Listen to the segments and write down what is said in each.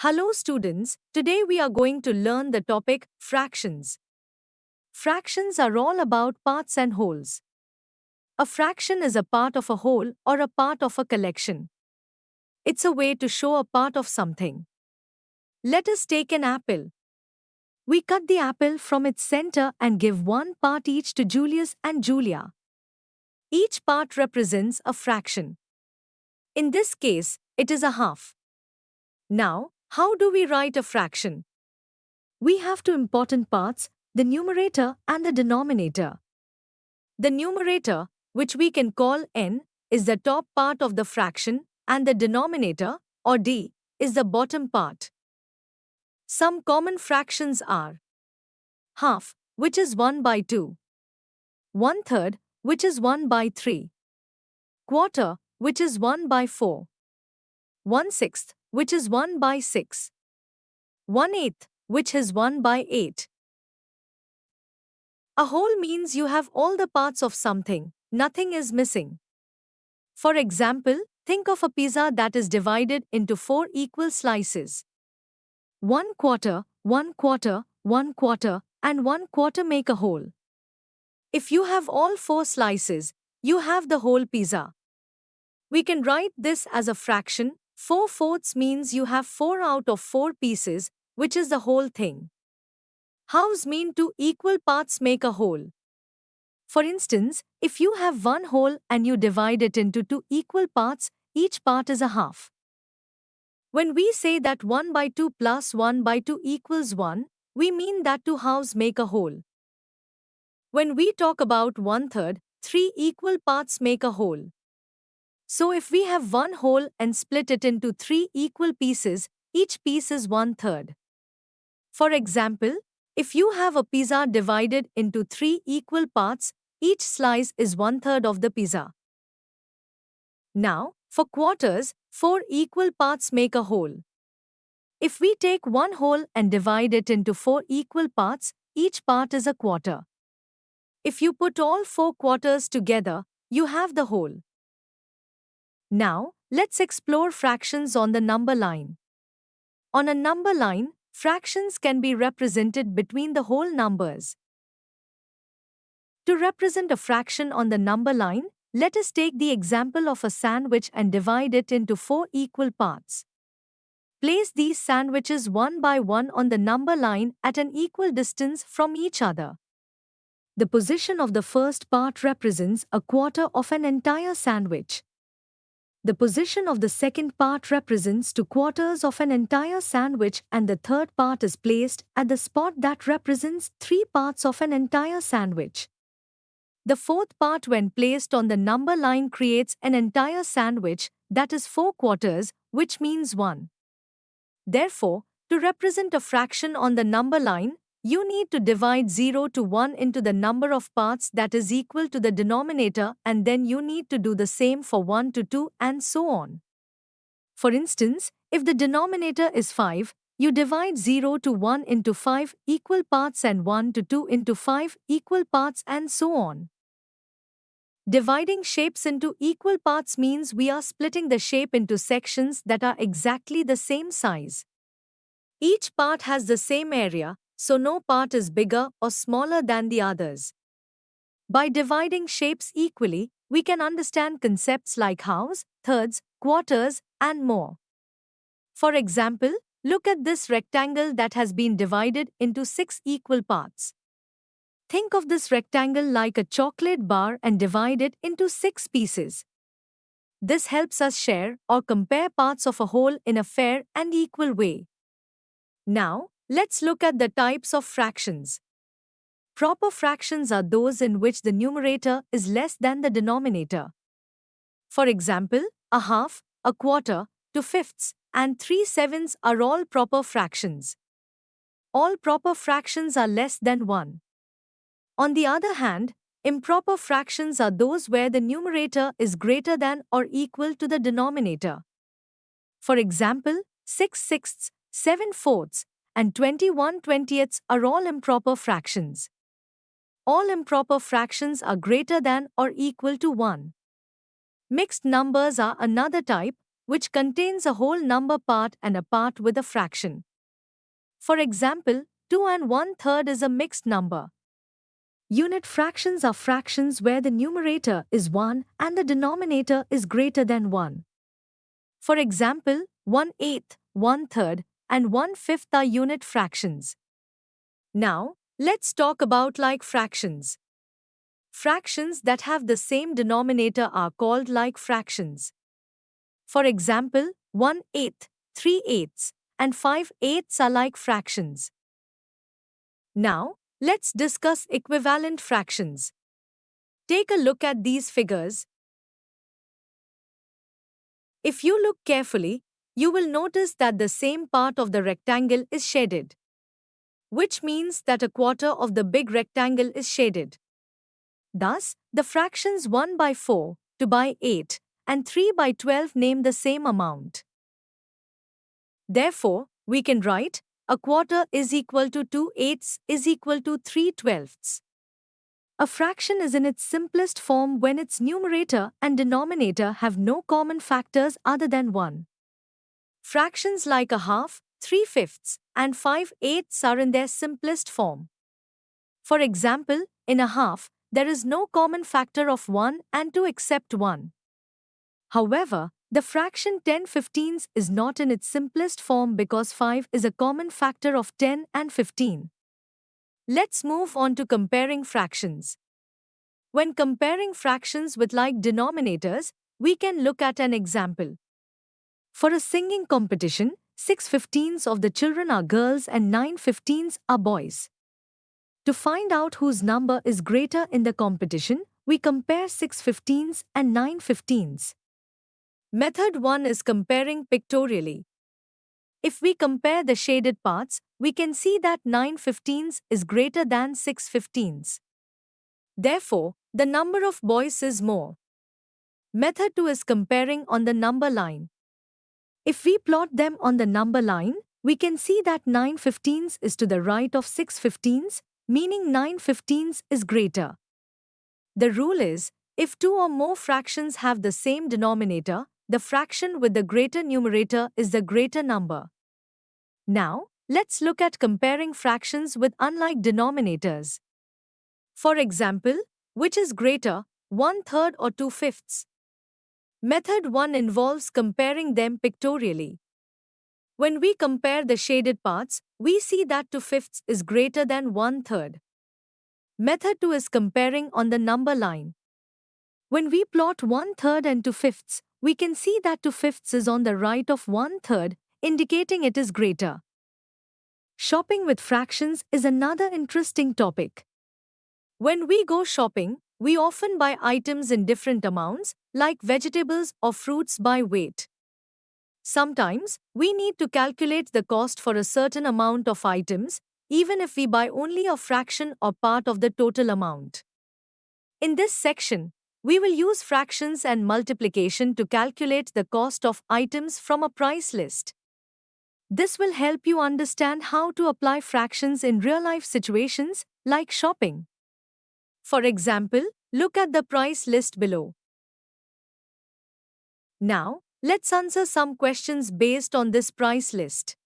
Hello students, today we are going to learn the topic fractions. Fractions are all about parts and wholes. A fraction is a part of a whole or a part of a collection. It's a way to show a part of something. Let us take an apple. We cut the apple from its center and give one part each to Julius and Julia. Each part represents a fraction. In this case, it is a half. Now, how do we write a fraction? We have two important parts, the numerator and the denominator. The numerator, which we can call n, is the top part of the fraction, and the denominator, or d, is the bottom part. Some common fractions are half, which is 1 by 2, 1/3, which is 1 by 3, quarter, which is 1 by 4, 1/6, which is 1 by 6, 1/8, which is 1 by 8. A whole means you have all the parts of something, nothing is missing. For example, think of a pizza that is divided into 4 equal slices. 1/4, 1/4, 1/4, and 1/4 make a whole. If you have all 4 slices, you have the whole pizza. We can write this as a fraction. 4/4 means you have 4 out of 4 pieces, which is the whole thing. Halves mean 2 equal parts make a whole. For instance, if you have one whole and you divide it into 2 equal parts, each part is a half. When we say that 1 by 2 plus 1 by 2 equals 1, we mean that 2 halves make a whole. When we talk about 1/3, 3 equal parts make a whole. So if we have one whole and split it into 3 equal pieces, each piece is 1/3. For example, if you have a pizza divided into 3 equal parts, each slice is 1/3 of the pizza. Now, for quarters, 4 equal parts make a whole. If we take one whole and divide it into 4 equal parts, each part is a quarter. If you put all 4 quarters together, you have the whole. Now, let's explore fractions on the number line. On a number line, fractions can be represented between the whole numbers. To represent a fraction on the number line, let us take the example of a sandwich and divide it into 4 equal parts. Place these sandwiches one by one on the number line at an equal distance from each other. The position of the first part represents a quarter of an entire sandwich. The position of the second part represents 2/4 of an entire sandwich, and the third part is placed at the spot that represents 3 parts of an entire sandwich. The fourth part, when placed on the number line, creates an entire sandwich, that is 4 quarters, which means 1. Therefore, to represent a fraction on the number line, you need to divide 0 to 1 into the number of parts that is equal to the denominator, and then you need to do the same for 1 to 2 and so on. For instance, if the denominator is 5, you divide 0 to 1 into 5 equal parts and 1 to 2 into 5 equal parts and so on. Dividing shapes into equal parts means we are splitting the shape into sections that are exactly the same size. Each part has the same area, so no part is bigger or smaller than the others. By dividing shapes equally, we can understand concepts like halves, thirds, quarters, and more. For example, look at this rectangle that has been divided into 6 equal parts. Think of this rectangle like a chocolate bar and divide it into 6 pieces. This helps us share or compare parts of a whole in a fair and equal way. Now, let's look at the types of fractions. Proper fractions are those in which the numerator is less than the denominator. For example, a half, a quarter, 2/5, and 3/7 are all proper fractions. All proper fractions are less than 1. On the other hand, improper fractions are those where the numerator is greater than or equal to the denominator. For example, 6/6, 7/4, and 21/20 are all improper fractions. All improper fractions are greater than or equal to 1. Mixed numbers are another type, which contains a whole number part and a part with a fraction. For example, 2 and 1/3 is a mixed number. Unit fractions are fractions where the numerator is 1 and the denominator is greater than 1. For example, 1/8, 1/3, and 1/5 are unit fractions. Now, let's talk about like fractions. Fractions that have the same denominator are called like fractions. For example, 1/8, 3/8, and 5/8 are like fractions. Now, let's discuss equivalent fractions. Take a look at these figures. If you look carefully, you will notice that the same part of the rectangle is shaded, which means that a quarter of the big rectangle is shaded. Thus, the fractions 1/4, 2/8, and 3/12 name the same amount. Therefore, we can write a quarter is equal to 2/8 is equal to 3/12. A fraction is in its simplest form when its numerator and denominator have no common factors other than 1. Fractions like a half, 3/5, and 5/8 are in their simplest form. For example, in a half, there is no common factor of 1 and 2 except 1. However, the fraction 10/15 is not in its simplest form because 5 is a common factor of 10 and 15. Let's move on to comparing fractions. When comparing fractions with like denominators, we can look at an example. For a singing competition, 6/15 of the children are girls and 9/15 are boys. To find out whose number is greater in the competition, we compare 6/15 and 9/15. Method 1 is comparing pictorially. If we compare the shaded parts, we can see that 9/15 is greater than 6/15. Therefore, the number of boys is more. Method 2 is comparing on the number line. If we plot them on the number line, we can see that 9/15 is to the right of 6/15, meaning 9/15 is greater. The rule is, if two or more fractions have the same denominator, the fraction with the greater numerator is the greater number. Now, let's look at comparing fractions with unlike denominators. For example, which is greater, 1/3 or 2/5? Method 1 involves comparing them pictorially. When we compare the shaded parts, we see that 2/5 is greater than 1/3. Method 2 is comparing on the number line. When we plot 1/3 and 2/5, we can see that 2/5 is on the right of 1/3, indicating it is greater. Shopping with fractions is another interesting topic. When we go shopping, we often buy items in different amounts, like vegetables or fruits by weight. Sometimes, we need to calculate the cost for a certain amount of items, even if we buy only a fraction or part of the total amount. In this section, we will use fractions and multiplication to calculate the cost of items from a price list. This will help you understand how to apply fractions in real-life situations, like shopping. For example, look at the price list below. Now, let's answer some questions based on this price list.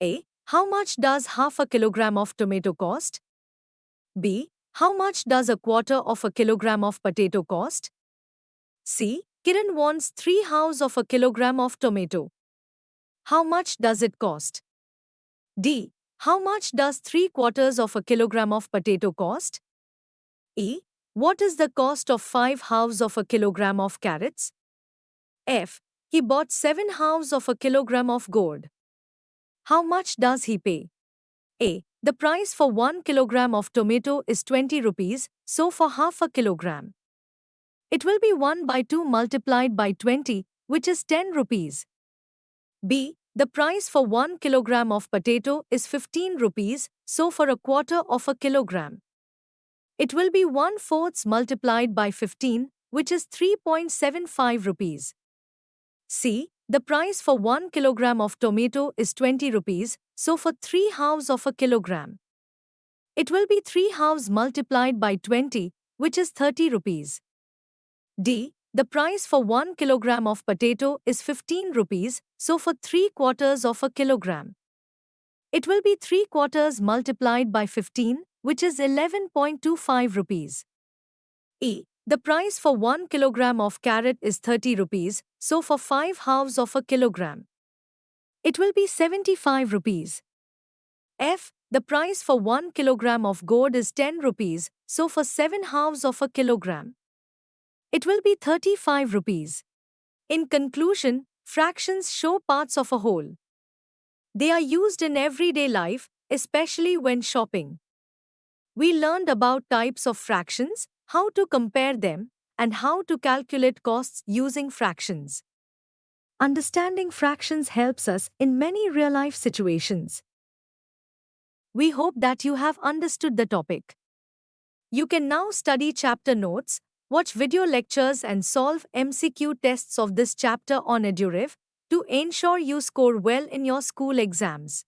A. How much does half a kilogram of tomato cost? B. How much does a quarter of a kilogram of potato cost? C. Kiran wants 3 halves of a kilogram of tomato. How much does it cost? D. How much does 3/4 of a kilogram of potato cost? E. What is the cost of 5 halves of a kilogram of carrots? F. He bought 7 halves of a kilogram of gourd. How much does he pay? A. The price for 1 kilogram of tomato is 20 rupees, so for half a kilogram, it will be 1/2 multiplied by 20, which is 10 rupees. B. The price for 1 kilogram of potato is 15 rupees, so for a quarter of a kilogram, it will be 1/4 multiplied by 15, which is 3.75 rupees. C. The price for 1 kilogram of tomato is 20 rupees, so for 3 halves of a kilogram, it will be 3 halves multiplied by 20, which is 30 rupees. D. The price for 1 kilogram of potato is 15 rupees, so for 3 quarters of a kilogram, it will be 3 quarters multiplied by 15, which is 11.25 rupees. E. The price for 1 kilogram of carrot is 30 rupees, so for 5 halves of a kilogram, it will be 75 rupees. F. The price for 1 kilogram of gourd is 10 rupees, so for 7 halves of a kilogram, it will be 35 rupees. In conclusion, fractions show parts of a whole. They are used in everyday life, especially when shopping. We learned about types of fractions, how to compare them, and how to calculate costs using fractions. Understanding fractions helps us in many real-life situations. We hope that you have understood the topic. You can now study chapter notes, watch video lectures and solve MCQ tests of this chapter on EduRev to ensure you score well in your school exams.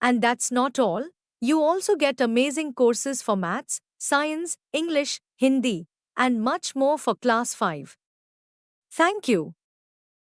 And that's not all. You also get amazing courses for maths, science, English, Hindi, and much more for class 5. Thank you.